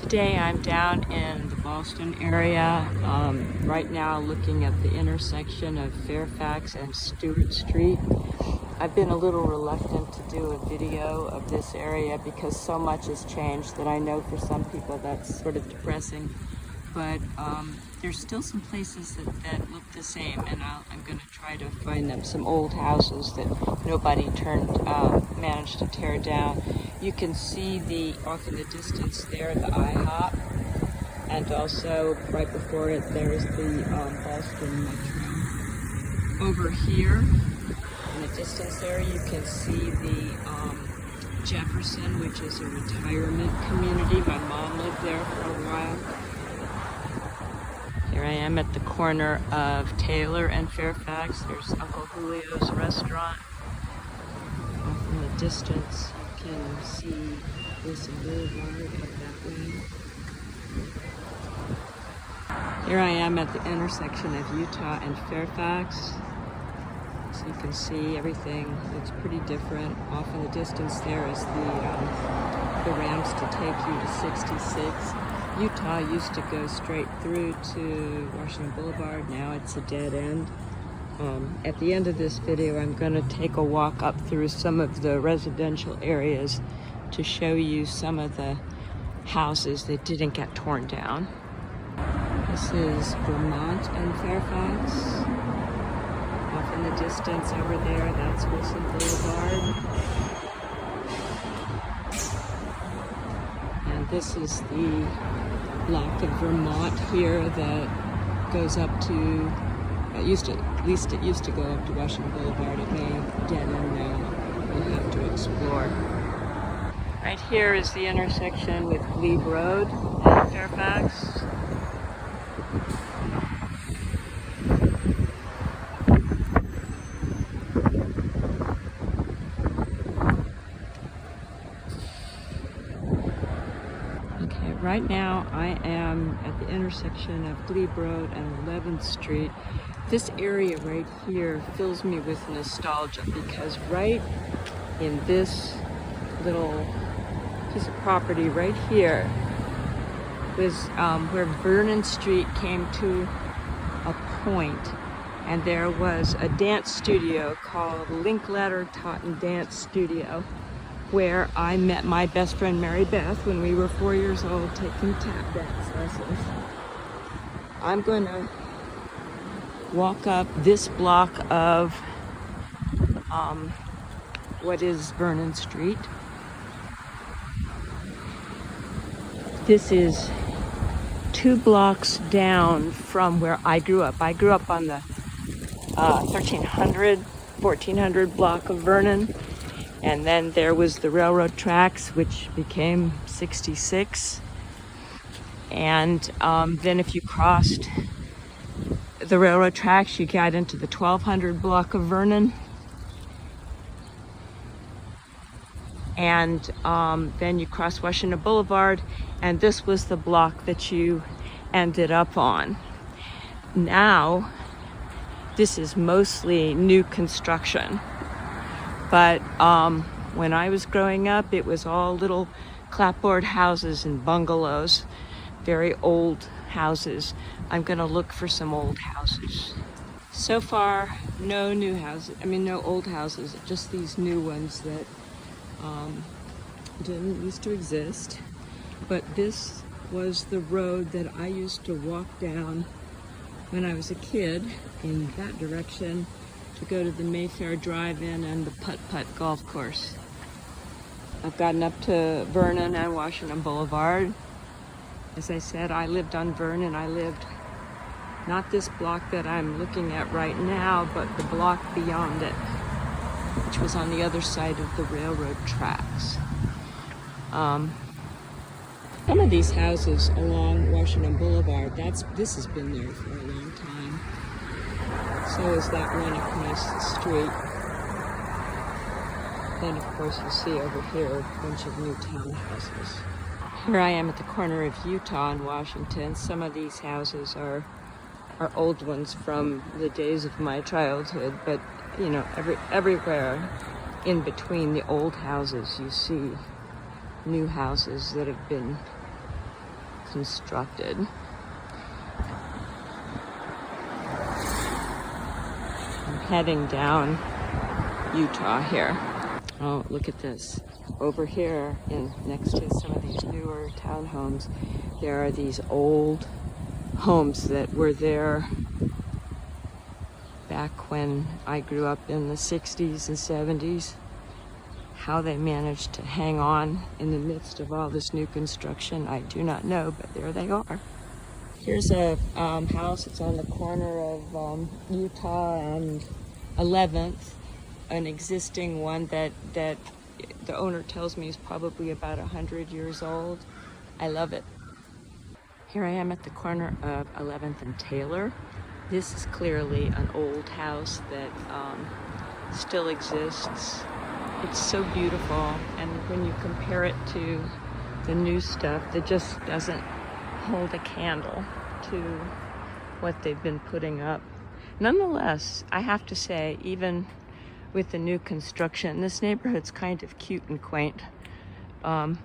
Today I'm down in the Ballston area, right now looking at the intersection of Fairfax and Stewart Street. I've been a little reluctant to do a video of this area because so much has changed that I know for some people that's sort of depressing. But there's still some places that look the same, and I'm going to try to find them. Some old houses that nobody managed to tear down. You can see off in the distance there, the IHOP, and also right before it there's the Ballston Metro. Over here in the distance there you can see the Jefferson, which is a retirement community. My mom lived there for a while. Here I am at the corner of Taylor and Fairfax. There's Uncle Julio's restaurant. Off in the distance you can see Ballston Boulevard up that way. Here I am at the intersection of Utah and Fairfax. So you can see everything looks pretty different. Off in the distance there is the ramps to take you to 66. Utah used to go straight through to Washington Boulevard. Now it's a dead end. At the end of this video, I'm going to take a walk up through some of the residential areas to show you some of the houses that didn't get torn down. This is Vermont and Fairfax. Off in the distance over there, that's Wilson Boulevard. And this is the block of Vermont here that goes up to, at least it used to go up to Washington Boulevard. It may get in now. We'll have to explore. Right here is the intersection with Glebe Road and Fairfax. Right now I am at the intersection of Glebe Road and 11th Street. This area right here fills me with nostalgia because right in this little piece of property right here was where Vernon Street came to a point, and there was a dance studio called Linkletter Totten Dance Studio, where I met my best friend Mary Beth when we were 4 years old taking tap dance lessons. I'm going to walk up this block of what is Vernon Street. This is 2 blocks down from where I grew up. I grew up on the 1400 block of Vernon. And then there was the railroad tracks, which became 66. And then if you crossed the railroad tracks, you got into the 1200 block of Vernon. And then you crossed Washington Boulevard, and this was the block that you ended up on. Now, this is mostly new construction. But when I was growing up, it was all little clapboard houses and bungalows, very old houses. I'm going to look for some old houses. So far, no new houses, no old houses, just these new ones that didn't used to exist. But this was the road that I used to walk down when I was a kid in that direction, to go to the Mayfair Drive-In and the Putt-Putt Golf Course. I've gotten up to Vernon and Washington Boulevard. As I said, I lived on Vernon. I lived not this block that I'm looking at right now, but the block beyond it, which was on the other side of the railroad tracks. Some of these houses along Washington Boulevard, this has been there for a long time. So is that one across the street. Then of course you see over here a bunch of new townhouses. Here I am at the corner of Utah and Washington. Some of these houses are old ones from the days of my childhood, but you know, everywhere in between the old houses you see new houses that have been constructed. I'm heading down Utah here. Oh, look at this. Over here, next to some of these newer townhomes, there are these old homes that were there back when I grew up in the 60s and 70s. How they managed to hang on in the midst of all this new construction, I do not know, but there they are. Here's a house. It's on the corner of Utah and 11th, an existing one that the owner tells me is probably about 100 years old. I love it. Here I am at the corner of 11th and Taylor. This is clearly an old house that still exists. It's so beautiful, and when you compare it to the new stuff, that just doesn't hold a candle to what they've been putting up. Nonetheless, I have to say, even with the new construction, this neighborhood's kind of cute and quaint. I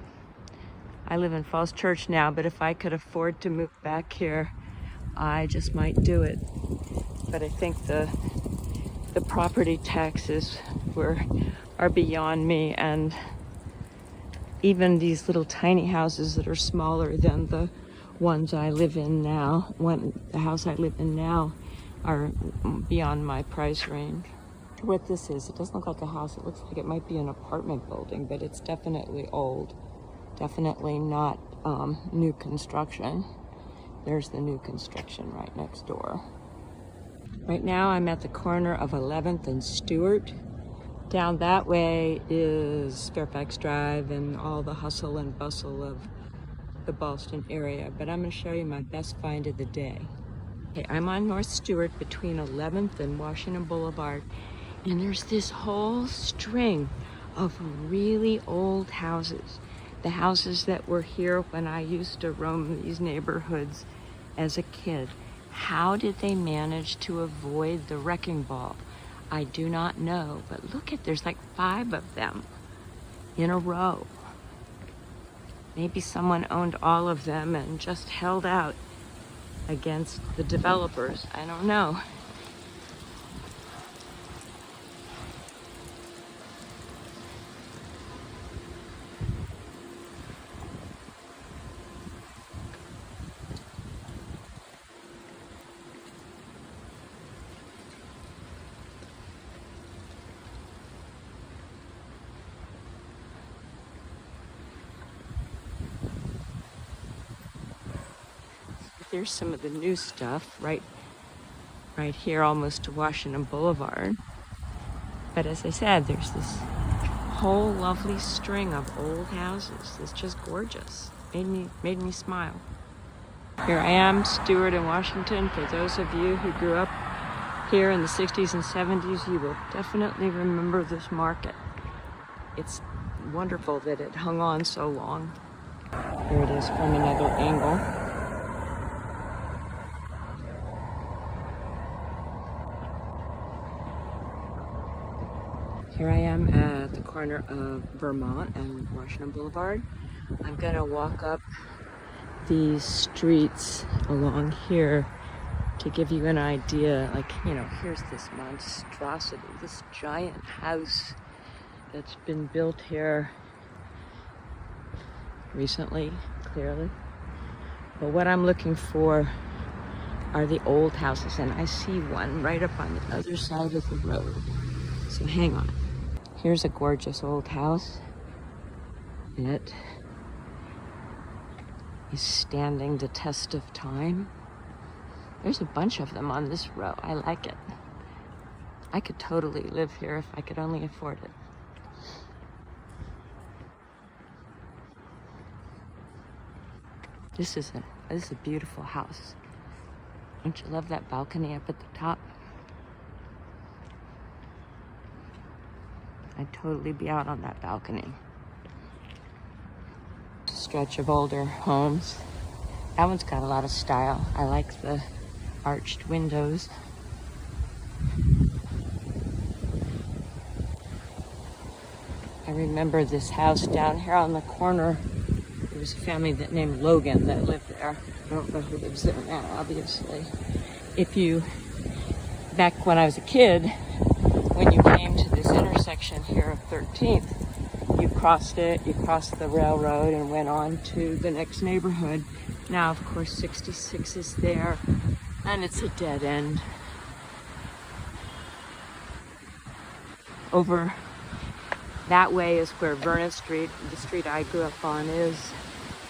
live in Falls Church now, but if I could afford to move back here, I just might do it. But I think the property taxes are beyond me, and even these little tiny houses that are smaller than the ones I live in now, the house I live in now, are beyond my price range. What this is, it doesn't look like a house. It looks like it might be an apartment building, but it's definitely old. Definitely not new construction. There's the new construction right next door. Right now I'm at the corner of 11th and Stewart. Down that way is Fairfax Drive and all the hustle and bustle of the Ballston area, but I'm going to show you my best find of the day. Okay, I'm on North Stewart between 11th and Washington Boulevard, and there's this whole string of really old houses. The houses that were here when I used to roam these neighborhoods as a kid. How did they manage to avoid the wrecking ball? I do not know, but look there's like 5 of them in a row. Maybe someone owned all of them and just held out against the developers. I don't know. Here's some of the new stuff right here, almost to Washington Boulevard. But as I said, there's this whole lovely string of old houses. It's just gorgeous. Made me smile. Here I am, Stewart and Washington. For those of you who grew up here in the 60s and 70s, you will definitely remember this market. It's wonderful that it hung on so long. Here it is from another angle. Here I am at the corner of Vermont and Washington Boulevard. I'm gonna walk up these streets along here to give you an idea. Like, here's this monstrosity, this giant house that's been built here recently, clearly. But what I'm looking for are the old houses, and I see one right up on the other side of the road. So hang on. Here's a gorgeous old house. It is standing the test of time. There's a bunch of them on this row. I like it. I could totally live here if I could only afford it. This is a beautiful house. Don't you love that balcony up at the top? I'd totally be out on that balcony. Stretch of older homes. That one's got a lot of style. I like the arched windows. I remember this house down here on the corner. It was a family that named Logan that lived there. I don't know who lives there now, obviously. Back when I was a kid, when you came to this intersection here of 13th, you crossed the railroad and went on to the next neighborhood. Now, of course, 66 is there, and it's a dead end. Over that way is where Vernon Street, the street I grew up on, is.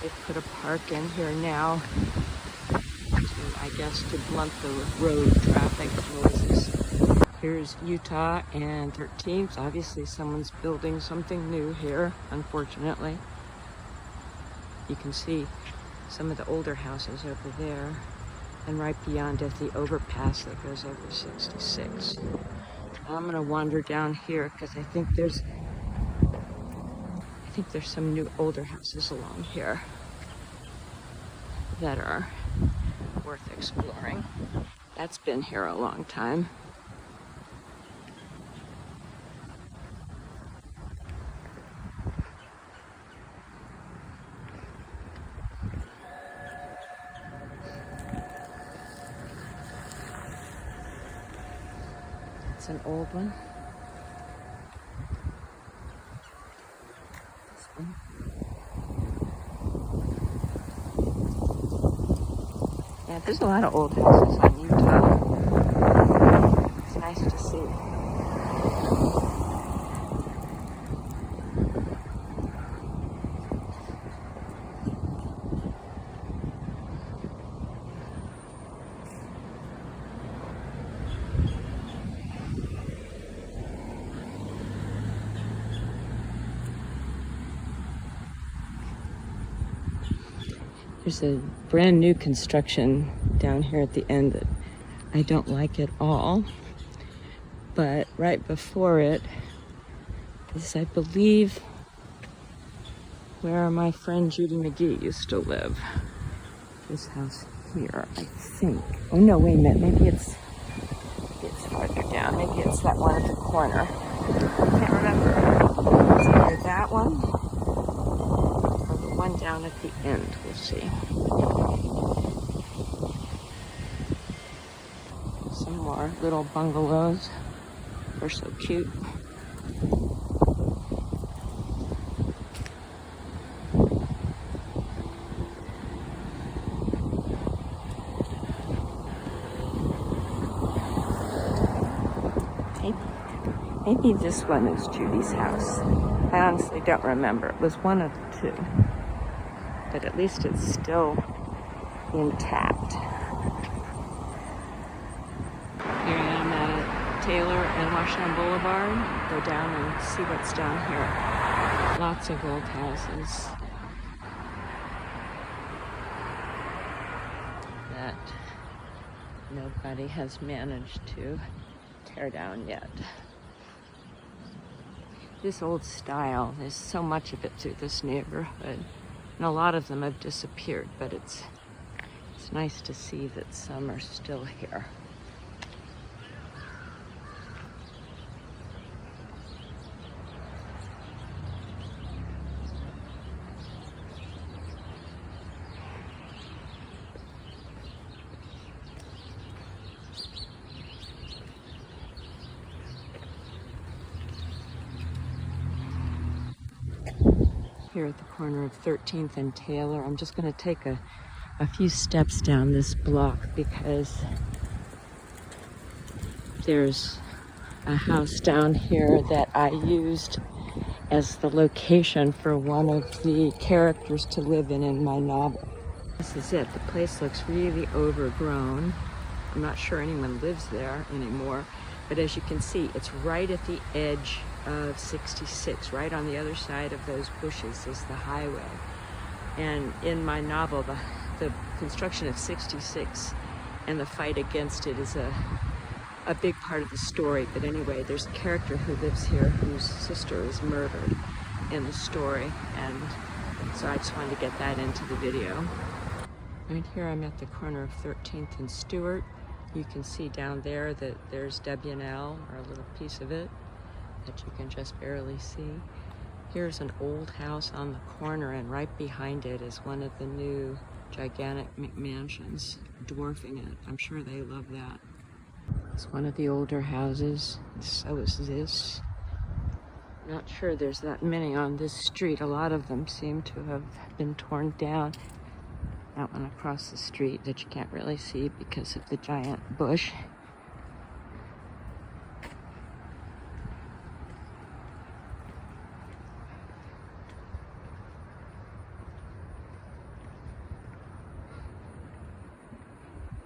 They've put a park in here now, I guess, to blunt the road traffic noises. Here's Utah and 13th. Obviously, someone's building something new here, unfortunately. You can see some of the older houses over there, and right beyond it, the overpass that goes over 66. I'm gonna wander down here because I think there's some new older houses along here that are worth exploring. That's been here a long time. It's an old one. This one. Yeah, there's a lot of old houses in Utah. It's nice to see. There's a brand new construction down here at the end that I don't like at all. But right before it is, I believe, where my friend Judy McGee used to live. This house here, I think. Oh no, wait a minute, maybe it's farther down. Maybe it's that one at the corner. I can't remember. It's either that one or the one down at the end. We'll see. Some more little bungalows. They're so cute. Maybe this one is Judy's house. I honestly don't remember. It was one of the two. But at least it's still intact. Here I am at Taylor and Washington Boulevard. Go down and see what's down here. Lots of old houses that nobody has managed to tear down yet. This old style, there's so much of it through this neighborhood, and a lot of them have disappeared, but it's nice to see that some are still here. Here at the corner of 13th and Taylor, I'm just going to take a few steps down this block because there's a house down here that I used as the location for one of the characters to live in my novel. This is it. The place looks really overgrown. I'm not sure anyone lives there anymore, but as you can see, it's right at the edge of 66. Right on the other side of those bushes is the highway. And in my novel, the construction of 66 and the fight against it is a big part of the story. But anyway, there's a character who lives here whose sister is murdered in the story, and so I just wanted to get that into the video. Right here I'm at the corner of 13th and Stewart. You can see down there that there's W&L, or a little piece of it that you can just barely see. Here's an old house on the corner, and right behind it is one of the new gigantic McMansions, dwarfing it. I'm sure they love that. It's one of the older houses. So is this. Not sure there's that many on this street. A lot of them seem to have been torn down. That one across the street that you can't really see because of the giant bush.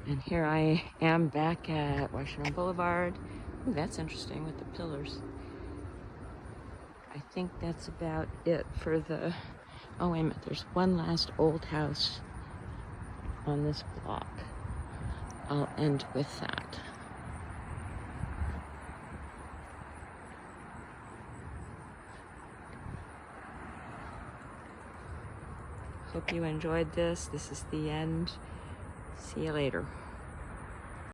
And here I am back at Washington Boulevard. Ooh, that's interesting with the pillars. I think that's about it for the... Oh, wait a minute. There's one last old house on this block. I'll end with that. Hope you enjoyed this. This is the end. See you later.